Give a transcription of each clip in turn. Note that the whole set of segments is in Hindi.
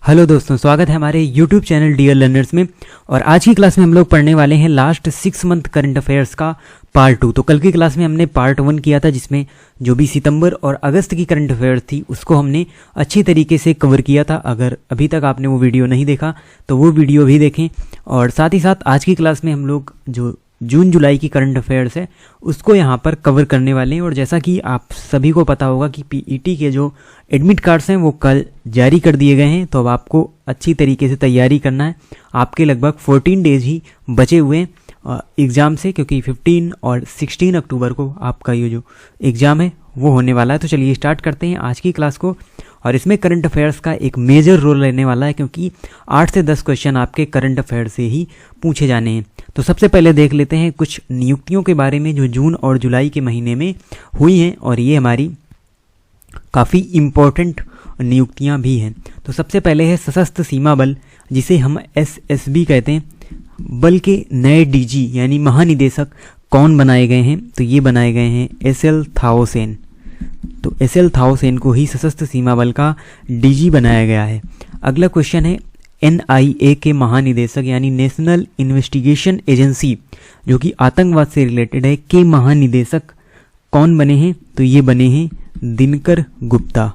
हेलो दोस्तों, स्वागत है हमारे YouTube चैनल डियर लर्नर्स में। और आज की क्लास में हम लोग पढ़ने वाले हैं लास्ट 6 मंथ करंट अफेयर्स का पार्ट 2। तो कल की क्लास में हमने पार्ट 1 किया था, जिसमें जो भी सितंबर और अगस्त की करंट अफेयर्स थी उसको हमने अच्छी तरीके से कवर किया था। अगर अभी तक आपने वो वीडियो नहीं देखा तो वो वीडियो भी देखें। और साथ ही साथ आज की क्लास में हम लोग जो जून जुलाई की करंट अफेयर्स है उसको यहाँ पर कवर करने वाले हैं। और जैसा कि आप सभी को पता होगा कि पीईटी के जो एडमिट कार्ड्स हैं वो कल जारी कर दिए गए हैं। तो अब आपको अच्छी तरीके से तैयारी करना है। आपके लगभग 14 डेज ही बचे हुए हैं एग्ज़ाम से, क्योंकि 15 और 16 अक्टूबर को आपका ये जो एग्ज़ाम है वो होने वाला है। तो चलिए स्टार्ट करते हैं आज की क्लास को। और इसमें करंट अफेयर्स का एक मेजर रोल रहने वाला है, क्योंकि 8 से 10 क्वेश्चन आपके करंट अफेयर्स से ही पूछे जाने हैं। तो सबसे पहले देख लेते हैं कुछ नियुक्तियों के बारे में जो जून और जुलाई के महीने में हुई हैं, और ये हमारी काफ़ी इम्पोर्टेंट नियुक्तियां भी हैं। तो सबसे पहले है सशस्त्र सीमा बल, जिसे हम एसएसबी कहते हैं। बल के नए डीजी यानी महानिदेशक कौन बनाए गए हैं? तो ये बनाए गए हैं एसएल थाओसेन। तो एसएल थाओसेन को ही सशस्त्र सीमा बल का डीजी बनाया गया है। अगला क्वेश्चन है एनआईए के महानिदेशक यानी नेशनल इन्वेस्टिगेशन एजेंसी, जो कि आतंकवाद से रिलेटेड है, के महानिदेशक कौन बने हैं? तो ये बने हैं दिनकर गुप्ता।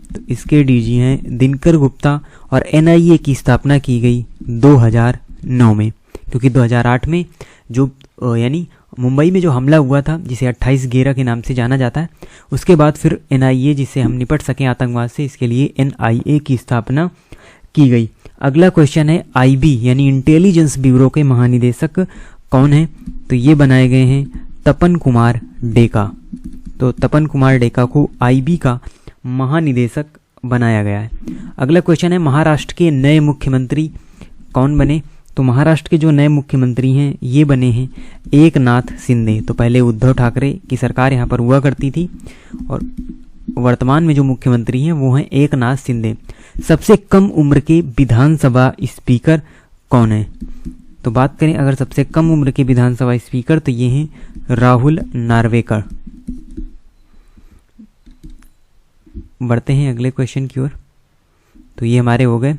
तो इसके डीजी हैं दिनकर गुप्ता। और एनआईए की स्थापना की गई 2009 में, क्योंकि 2008 में जो यानी मुंबई में जो हमला हुआ था, जिसे 28/11 के नाम से जाना जाता है, उसके बाद फिर एनआईए, जिससे हम निपट सकें आतंकवाद से, इसके लिए एनआईए की स्थापना की गई। अगला क्वेश्चन है आईबी यानी इंटेलिजेंस ब्यूरो के महानिदेशक कौन है? तो ये बनाए गए हैं तपन कुमार डेका। तो तपन कुमार डेका को आईबी का महानिदेशक बनाया गया है। अगला क्वेश्चन है महाराष्ट्र के नए मुख्यमंत्री कौन बने? तो महाराष्ट्र के जो नए मुख्यमंत्री हैं ये बने हैं एकनाथ शिंदे। तो पहले उद्धव ठाकरे की सरकार यहाँ पर हुआ करती थी, और वर्तमान में जो मुख्यमंत्री हैं वो हैं एकनाथ शिंदे। सबसे कम उम्र के विधानसभा स्पीकर कौन है? तो बात करें अगर सबसे कम उम्र के विधानसभा स्पीकर, तो ये हैं राहुल नार्वेकर। बढ़ते हैं अगले क्वेश्चन की ओर। तो ये हमारे हो गए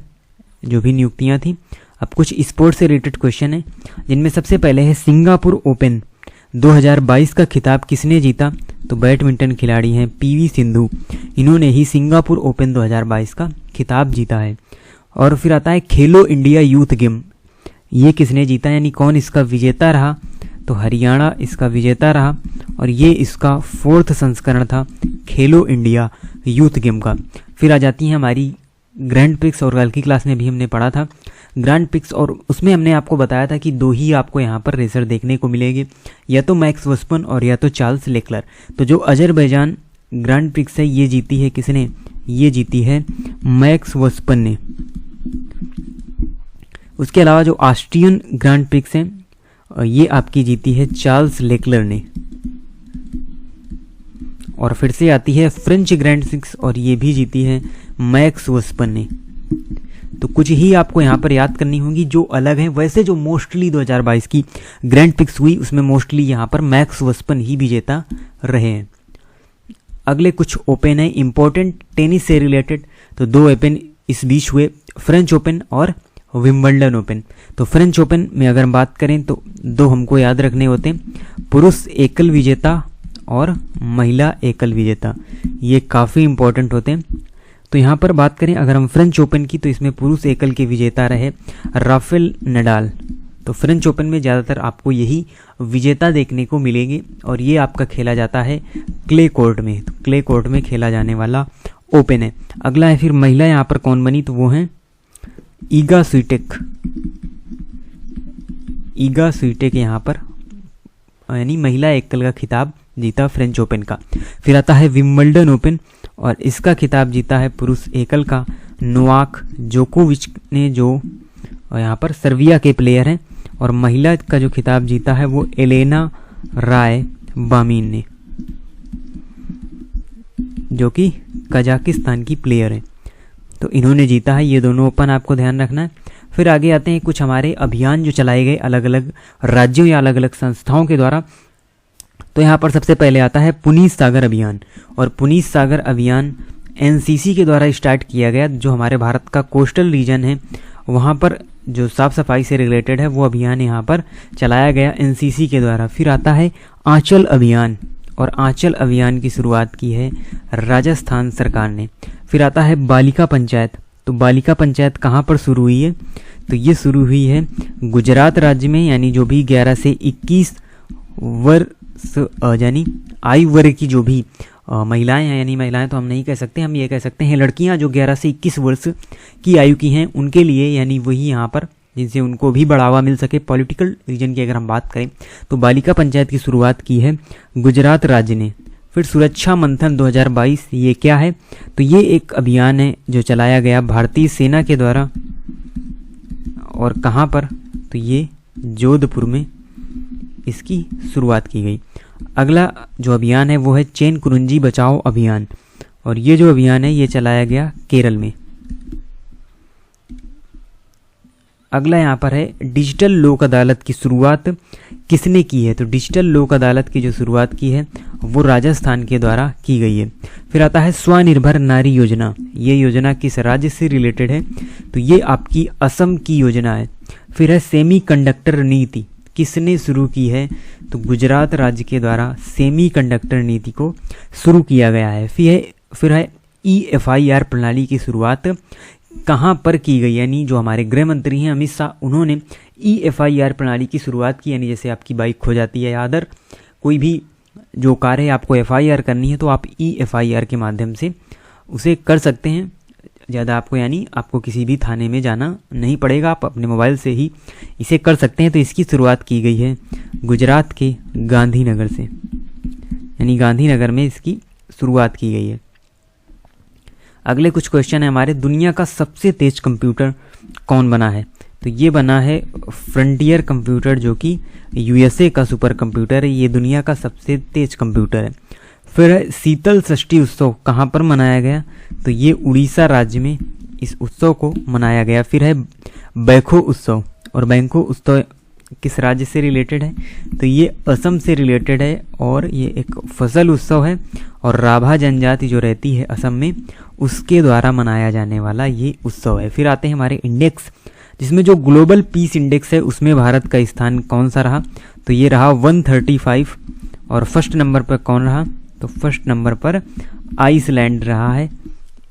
जो भी नियुक्तियां थी। अब कुछ स्पोर्ट्स से रिलेटेड क्वेश्चन है, जिनमें सबसे पहले है सिंगापुर ओपन 2022 का खिताब किसने जीता? तो बैडमिंटन खिलाड़ी हैं पीवी सिंधु। इन्होंने ही सिंगापुर ओपन 2022 का खिताब जीता है। और फिर आता है खेलो इंडिया यूथ गेम, ये किसने जीता यानी कौन इसका विजेता रहा? तो हरियाणा इसका विजेता रहा, और ये इसका 4th संस्करण था खेलो इंडिया यूथ गेम का। फिर आ जाती हैं हमारी ग्रैंड प्रिक्स, और कल की क्लास में भी हमने पढ़ा था ग्रैंड प्रिक्स, और उसमें हमने आपको बताया था कि 2 ही आपको यहाँ पर रेसर देखने को मिलेंगे, या तो मैक्स वर्स्टपन और या तो चार्ल्स लेक्लर। तो जो अजरबैजान ग्रैंड प्रिक्स है ये जीती है किसने? ये जीती है मैक्स वर्स्टपन ने। उसके अलावा जो ऑस्ट्रियन ग्रैंड प्रिक्स है ये आपकी जीती है चार्ल्स लेक्लर ने। और फिर से आती है फ्रेंच ग्रैंड प्रिक्स, और ये भी जीती है मैक्स वर्स्टपन ने। तो कुछ ही आपको यहाँ पर याद करनी होगी जो अलग है। वैसे जो मोस्टली 2022 की ग्रैंड प्रिक्स हुई उसमें मोस्टली यहाँ पर मैक्स वर्स्टपन ही विजेता रहे हैं। अगले कुछ ओपन है इंपॉर्टेंट टेनिस से रिलेटेड। तो 2 ओपन इस बीच हुए, फ्रेंच ओपन और विंबलडन ओपन। तो फ्रेंच ओपन में अगर हम बात करें तो 2 हमको याद रखने होते हैं, पुरुष एकल विजेता और महिला एकल विजेता। ये काफ़ी इंपॉर्टेंट होते हैं। तो यहाँ पर बात करें अगर हम फ्रेंच ओपन की, तो इसमें पुरुष एकल के विजेता रहे राफेल नडाल। तो फ्रेंच ओपन में ज़्यादातर आपको यही विजेता देखने को मिलेंगे, और ये आपका खेला जाता है क्ले कोर्ट में। तो क्ले कोर्ट में खेला जाने वाला ओपन है। अगला है फिर महिला यहाँ पर कौन बनी? तो वो हैं ईगा स्वीटेक। ईगा स्वीटेक यहाँ पर यानी महिला एकल का खिताब जीता फ्रेंच ओपन का। फिर आता है विंबलडन ओपन, और इसका खिताब जीता है पुरुष एकल का नोवाक जोकोविच ने, जो यहाँ पर सर्बिया के प्लेयर हैं। और महिला का जो खिताब जीता है वो एलेना राय बामीन ने, जो कि कजाकिस्तान की प्लेयर है। तो इन्होंने जीता है। ये दोनों ओपन आपको ध्यान रखना है। फिर आगे आते हैं कुछ हमारे अभियान जो चलाए गए अलग अलग राज्यों या अलग अलग संस्थाओं के द्वारा। तो यहाँ पर सबसे पहले आता है पुनीत सागर अभियान। और पुनीत सागर अभियान एनसीसी के द्वारा स्टार्ट किया गया। जो हमारे भारत का कोस्टल रीजन है वहाँ पर जो साफ़ सफाई से रिलेटेड है वो अभियान यहाँ पर चलाया गया एनसीसी के द्वारा। फिर आता है आंचल अभियान, और आंचल अभियान की शुरुआत की है राजस्थान सरकार ने। फिर आता है बालिका पंचायत। तो बालिका पंचायत कहाँ पर शुरू हुई है? तो ये शुरू हुई है गुजरात राज्य में, यानी जो भी 11 से 21 वर्ष यानी आयु वर्ग की जो भी महिलाएं हैं, यानी महिलाएं तो हम नहीं कह सकते, हम ये कह सकते हैं लड़कियां जो 11 से 21 वर्ष की आयु की हैं उनके लिए, यानी वही यहाँ पर जिनसे उनको भी बढ़ावा मिल सके पॉलिटिकल रीजन की अगर हम बात करें तो बालिका पंचायत की शुरुआत की है गुजरात राज्य ने। फिर सुरक्षा मंथन 2022, ये क्या है? तो ये एक अभियान है जो चलाया गया भारतीय सेना के द्वारा, और कहाँ पर? तो ये जोधपुर में इसकी शुरुआत की गई। अगला जो अभियान है वो है चेन कुरुंजी बचाओ अभियान, और ये जो अभियान है ये चलाया गया केरल में। अगला यहाँ पर है डिजिटल लोक अदालत की शुरुआत किसने की है? तो डिजिटल लोक अदालत की जो शुरुआत की है वो राजस्थान के द्वारा की गई है। फिर आता है स्वनिर्भर नारी योजना। ये योजना किस राज्य से रिलेटेड है? तो ये आपकी असम की योजना है। फिर है सेमीकंडक्टर नीति, किसने शुरू की है? तो गुजरात राज्य के द्वारा सेमीकंडक्टर नीति को शुरू किया गया है। फिर है EFIR प्रणाली की शुरुआत कहाँ पर की गई? यानी जो हमारे गृह मंत्री हैं अमित शाह, उन्होंने EFIR प्रणाली की शुरुआत की। यानी जैसे आपकी बाइक खो जाती है या अदर कोई भी जो कार्य है आपको FIR करनी है तो आप EFIR के माध्यम से उसे कर सकते हैं। ज़्यादा आपको यानी आपको किसी भी थाने में जाना नहीं पड़ेगा, आप अपने मोबाइल से ही इसे कर सकते हैं। तो इसकी शुरुआत की गई है गुजरात के गांधीनगर से, यानी गांधीनगर में इसकी शुरुआत की गई है। अगले कुछ क्वेश्चन है हमारे, दुनिया का सबसे तेज कंप्यूटर कौन बना है? तो ये बना है फ्रंटियर कंप्यूटर, जो कि USA का सुपर कंप्यूटर है। ये दुनिया का सबसे तेज कंप्यूटर है। फिर है शीतल षष्ठी उत्सव कहाँ पर मनाया गया? तो ये उड़ीसा राज्य में इस उत्सव को मनाया गया। फिर है बैखो उत्सव, और बैखो उत्सव किस राज्य से रिलेटेड है? तो ये असम से रिलेटेड है, और ये एक फसल उत्सव है, और राभा जनजाति जो रहती है असम में उसके द्वारा मनाया जाने वाला ये उत्सव है। फिर आते हैं हमारे इंडेक्स, जिसमें जो ग्लोबल पीस इंडेक्स है उसमें भारत का स्थान कौन सा रहा? तो ये रहा 135, और फर्स्ट नंबर पर कौन रहा? तो फर्स्ट नंबर पर आइसलैंड रहा है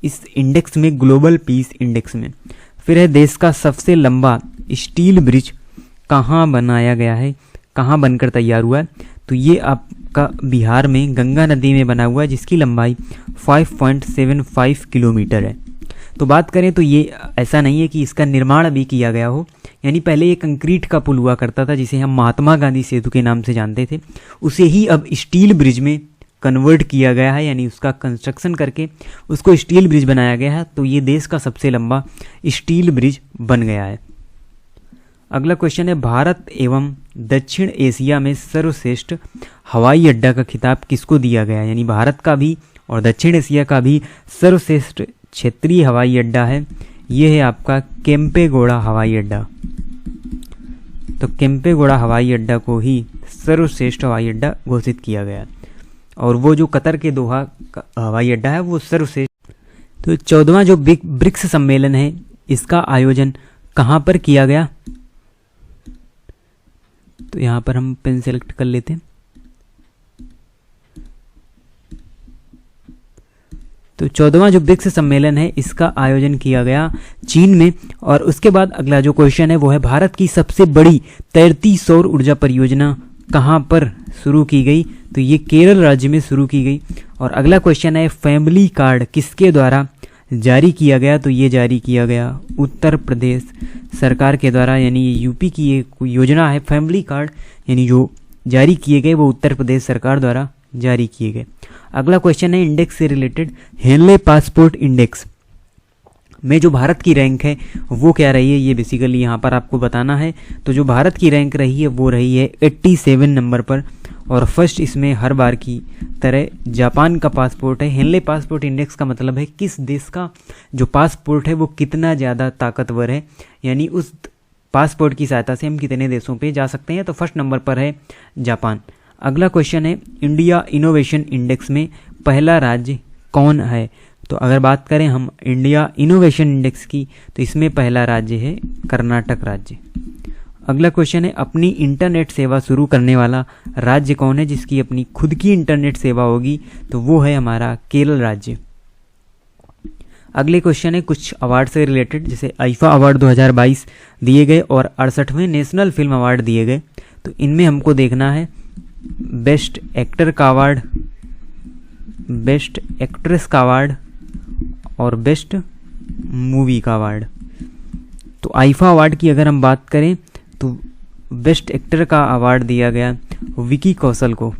इस इंडेक्स में, ग्लोबल पीस इंडेक्स में। फिर है देश का सबसे लंबा स्टील ब्रिज कहाँ बनाया गया है, कहाँ बनकर तैयार हुआ है? तो ये आपका बिहार में गंगा नदी में बना हुआ है, जिसकी लंबाई 5.75 किलोमीटर है। तो बात करें तो ये ऐसा नहीं है कि इसका निर्माण अभी किया गया हो, यानी पहले ये कंक्रीट का पुल हुआ करता था जिसे हम महात्मा गांधी सेतु के नाम से जानते थे, उसे ही अब स्टील ब्रिज में कन्वर्ट किया गया है, यानी उसका कंस्ट्रक्शन करके उसको स्टील ब्रिज बनाया गया है। तो ये देश का सबसे लंबा स्टील ब्रिज बन गया है। अगला क्वेश्चन है, भारत एवं दक्षिण एशिया में सर्वश्रेष्ठ हवाई अड्डा का खिताब किसको दिया गया? यानी भारत का भी और दक्षिण एशिया का भी सर्वश्रेष्ठ क्षेत्रीय हवाई अड्डा है, ये है आपका केम्पेगौड़ा हवाई अड्डा। तो केम्पेगौड़ा हवाई अड्डा को ही सर्वश्रेष्ठ हवाई अड्डा घोषित किया गया, और वो जो कतर के दोहा हवाई अड्डा है वो सर्वश्रेष्ठ। तो 14वां जो ब्रिक्स सम्मेलन है इसका आयोजन कहाँ पर किया गया? तो यहाँ पर हम पेन सेलेक्ट कर लेते हैं। तो 14वां जो ब्रिक्स सम्मेलन है इसका आयोजन किया गया चीन में। और उसके बाद अगला जो क्वेश्चन है वो है, भारत की सबसे बड़ी तैरती सौर ऊर्जा परियोजना कहाँ पर शुरू की गई? तो ये केरल राज्य में शुरू की गई। और अगला क्वेश्चन है, फैमिली कार्ड किसके द्वारा जारी किया गया? तो ये जारी किया गया उत्तर प्रदेश सरकार के द्वारा, यानी ये यूपी की ये योजना है। फैमिली कार्ड यानी जो जारी किए गए वो उत्तर प्रदेश सरकार द्वारा जारी किए गए। अगला क्वेश्चन है इंडेक्स से रिलेटेड, हेनले पासपोर्ट इंडेक्स में जो भारत की रैंक है वो क्या रही है? ये बेसिकली यहाँ पर आपको बताना है। तो जो भारत की रैंक रही है वो रही है 87 नंबर पर, और फर्स्ट इसमें हर बार की तरह जापान का पासपोर्ट है। हेनले पासपोर्ट इंडेक्स का मतलब है किस देश का जो पासपोर्ट है वो कितना ज़्यादा ताकतवर है, यानी उस पासपोर्ट की सहायता से हम कितने देशों पे जा सकते हैं। तो फर्स्ट नंबर पर है जापान। अगला क्वेश्चन है, इंडिया इनोवेशन इंडेक्स में पहला राज्य कौन है? तो अगर बात करें हम इंडिया इनोवेशन इंडेक्स की, तो इसमें पहला राज्य है कर्नाटक राज्य। अगला क्वेश्चन है, अपनी इंटरनेट सेवा शुरू करने वाला राज्य कौन है जिसकी अपनी खुद की इंटरनेट सेवा होगी? तो वो है हमारा केरल राज्य। अगले क्वेश्चन है कुछ अवार्ड से रिलेटेड, जैसे आईफा अवार्ड 2022 दिए गए और 68वें नेशनल फिल्म अवार्ड दिए गए। तो इनमें हमको देखना है बेस्ट एक्टर का अवार्ड, बेस्ट एक्ट्रेस का अवार्ड और बेस्ट मूवी का अवार्ड। तो आईफा अवार्ड की अगर हम बात करें तो बेस्ट एक्टर का अवार्ड दिया गया विकी कौशल को,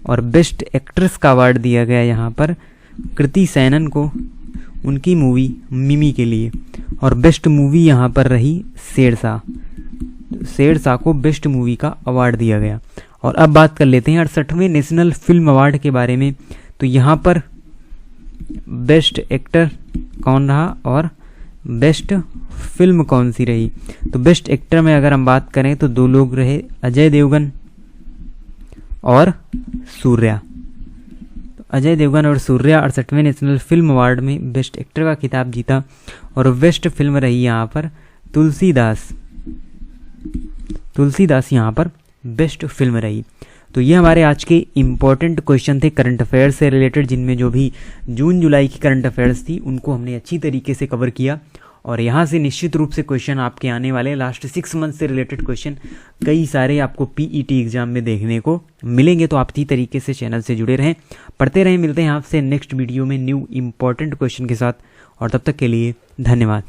और बेस्ट एक्ट्रेस का अवार्ड दिया गया यहाँ पर कृति सैनन को, उनकी मूवी मिमी के लिए। और बेस्ट मूवी यहाँ पर रही शेरशाह, शेरशाह को बेस्ट मूवी का अवार्ड दिया गया। और अब बात कर लेते हैं 68वें नेशनल फिल्म अवार्ड के बारे में। तो यहाँ पर बेस्ट एक्टर कौन रहा और बेस्ट फिल्म कौन सी रही? तो बेस्ट एक्टर में अगर हम बात करें तो दो लोग रहे, अजय देवगन और सूर्या। तो अजय देवगन और सूर्या 68वें नेशनल फिल्म अवार्ड में बेस्ट एक्टर का खिताब जीता। और बेस्ट फिल्म रही यहाँ पर तुलसीदास, तुलसीदास यहाँ पर बेस्ट फिल्म रही। तो ये हमारे आज के इम्पॉर्टेंट क्वेश्चन थे करंट अफेयर्स से रिलेटेड, जिनमें जो भी जून जुलाई की करंट अफेयर्स थी उनको हमने अच्छी तरीके से कवर किया। और यहाँ से निश्चित रूप से क्वेश्चन आपके आने वाले लास्ट 6 मंथ से रिलेटेड क्वेश्चन कई सारे आपको पीईटी एग्जाम में देखने को मिलेंगे। तो आप इसी तरीके से चैनल से जुड़े रहें, पढ़ते रहें। मिलते हैं आपसे नेक्स्ट वीडियो में न्यू इम्पॉर्टेंट क्वेश्चन के साथ, और तब तक के लिए धन्यवाद।